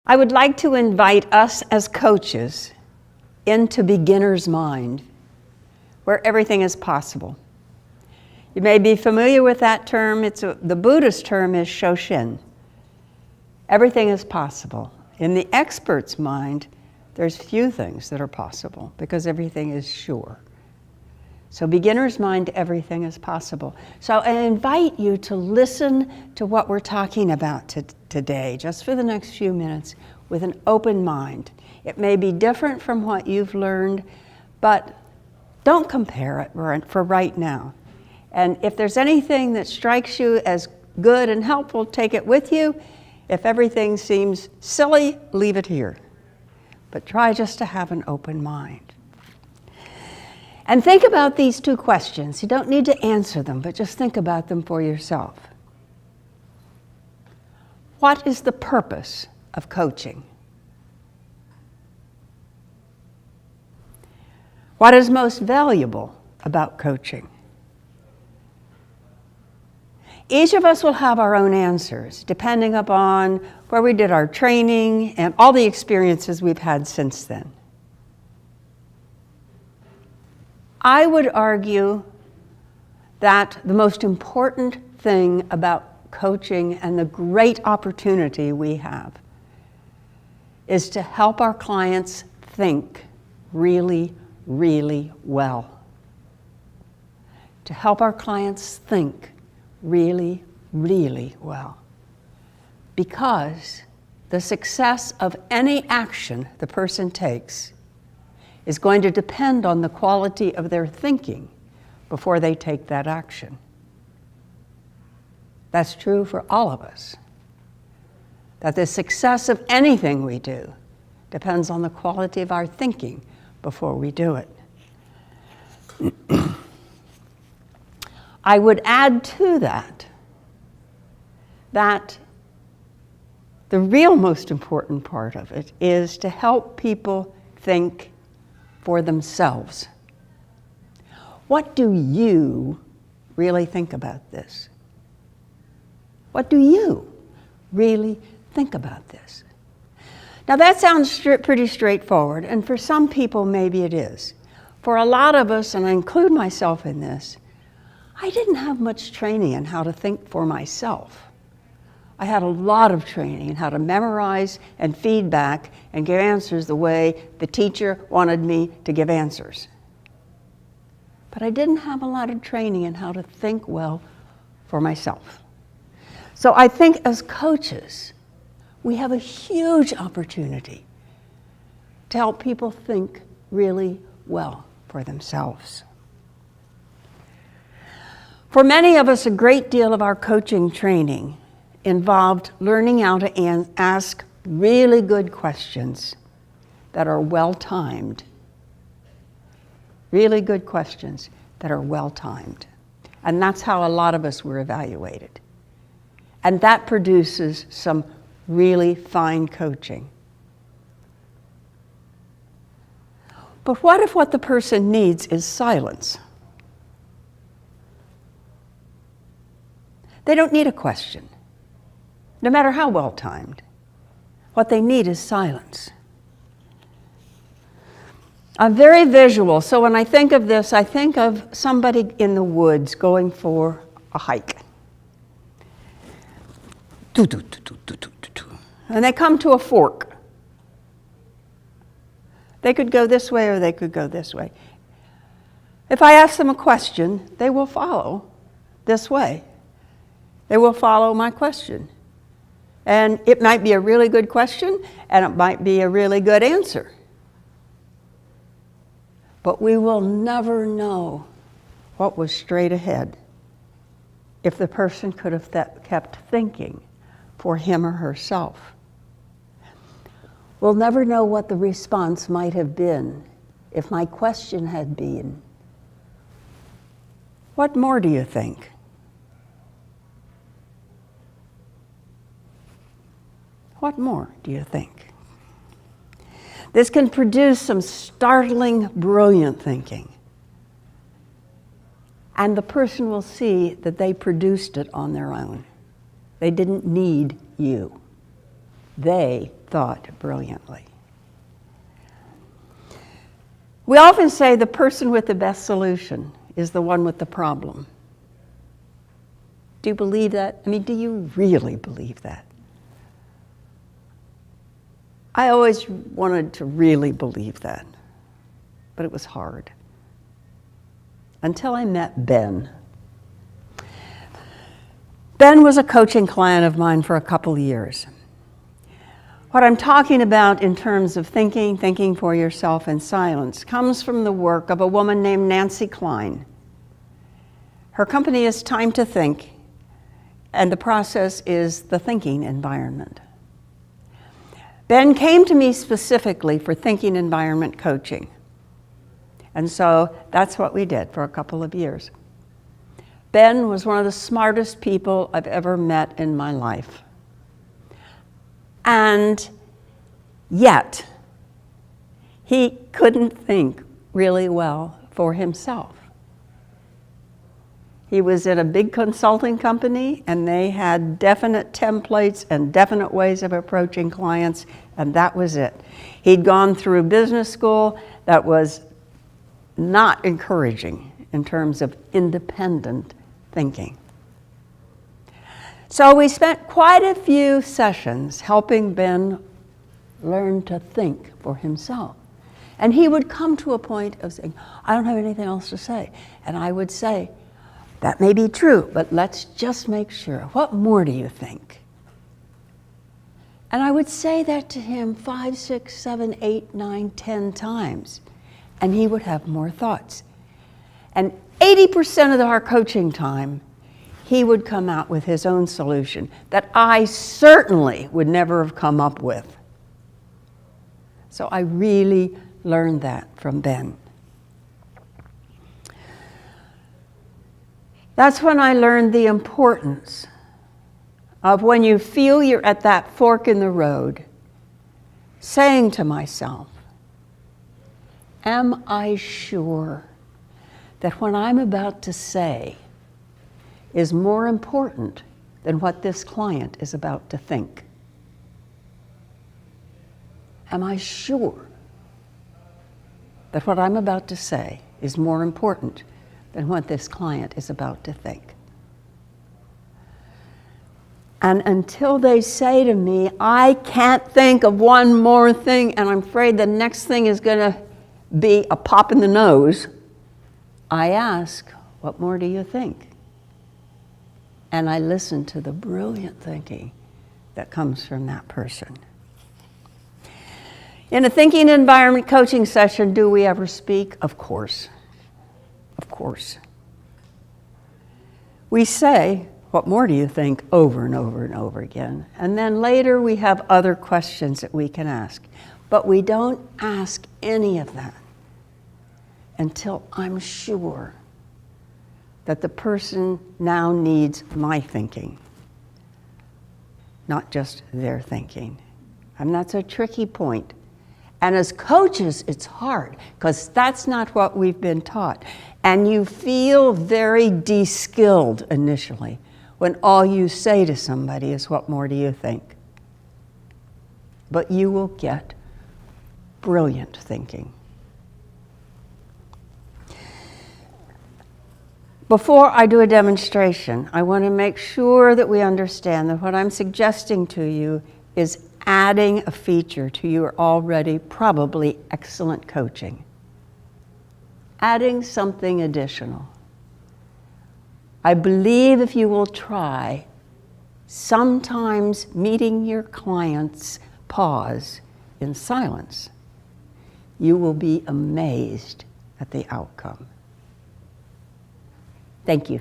I would like to invite us as coaches into beginner's mind, where everything is possible. You may be familiar with that term. The Buddhist term is Shoshin. Everything is possible. In the expert's mind, there's few things that are possible because everything is sure. So beginner's mind, everything is possible. So I invite you to listen to what we're talking about today, just for the next few minutes, with an open mind. It may be different from what you've learned, but don't compare it for right now. And if there's anything that strikes you as good and helpful, take it with you. If everything seems silly, leave it here. But try just to have an open mind. And think about these two questions. You don't need to answer them, but just think about them for yourself. What is the purpose of coaching? What is most valuable about coaching? Each of us will have our own answers, depending upon where we did our training and all the experiences we've had since then. I would argue that the most important thing about coaching and the great opportunity we have is to help our clients think really, really well. To help our clients think really, really well. Because the success of any action the person takes is going to depend on the quality of their thinking before they take that action. That's true for all of us. That the success of anything we do depends on the quality of our thinking before we do it. I would add to that the real most important part of it is to help people think for themselves. What do you really think about this? What do you really think about this? Now that sounds pretty straightforward, and for some people maybe it is. For a lot of us, and I include myself in this, I didn't have much training in how to think for myself. I had a lot of training in how to memorize and feedback and give answers the way the teacher wanted me to give answers. But I didn't have a lot of training in how to think well for myself. So I think as coaches, we have a huge opportunity to help people think really well for themselves. For many of us, a great deal of our coaching training involved learning how to ask really good questions that are well-timed. Really good questions that are well-timed. And that's how a lot of us were evaluated. And that produces some really fine coaching. But what if what the person needs is silence? They don't need a question, no matter how well-timed. What they need is silence. I'm very visual, so when I think of this, I think of somebody in the woods going for a hike. And they come to a fork. They could go this way or they could go this way. If I ask them a question, they will follow this way. They will follow my question. And it might be a really good question, and it might be a really good answer. But we will never know what was straight ahead if the person could have kept thinking for him or herself. We'll never know what the response might have been if my question had been, "What more do you think?" What more do you think? This can produce some startling, brilliant thinking. And the person will see that they produced it on their own. They didn't need you. They thought brilliantly. We often say the person with the best solution is the one with the problem. Do you believe that? I mean, do you really believe that? I always wanted to really believe that, but it was hard. Until I met Ben. Ben was a coaching client of mine for a couple years. What I'm talking about in terms of thinking for yourself in silence, comes from the work of a woman named Nancy Klein. Her company is Time to Think, and the process is the thinking environment. Ben came to me specifically for thinking environment coaching. And so that's what we did for a couple of years. Ben was one of the smartest people I've ever met in my life. And yet, he couldn't think really well for himself. He was in a big consulting company, and they had definite templates and definite ways of approaching clients, and that was it. He'd gone through business school that was not encouraging in terms of independent thinking. So we spent quite a few sessions helping Ben learn to think for himself. And he would come to a point of saying, I don't have anything else to say. And I would say, that may be true, but let's just make sure. What more do you think? And I would say that to him 5, 6, 7, 8, 9, 10 times. And he would have more thoughts. And 80% of our coaching time, he would come out with his own solution that I certainly would never have come up with. So I really learned that from Ben. That's when I learned the importance of when you feel you're at that fork in the road, saying to myself, am I sure that what I'm about to say is more important than what this client is about to think? Am I sure that what I'm about to say is more important than what this client is about to think? And until they say to me, I can't think of one more thing, and I'm afraid the next thing is going to be a pop in the nose, I ask, what more do you think? And I listen to the brilliant thinking that comes from that person. In a thinking environment coaching session, do we ever speak? Of course. Of course. We say, what more do you think, over and over and over again. And then later we have other questions that we can ask. But we don't ask any of that until I'm sure that the person now needs my thinking, not just their thinking. And that's a tricky point. And as coaches, it's hard, because that's not what we've been taught. And you feel very de-skilled initially when all you say to somebody is, what more do you think? But you will get brilliant thinking. Before I do a demonstration, I want to make sure that we understand that what I'm suggesting to you is adding a feature to your already probably excellent coaching. Adding something additional. I believe if you will try, sometimes meeting your client's pause in silence, you will be amazed at the outcome. Thank you.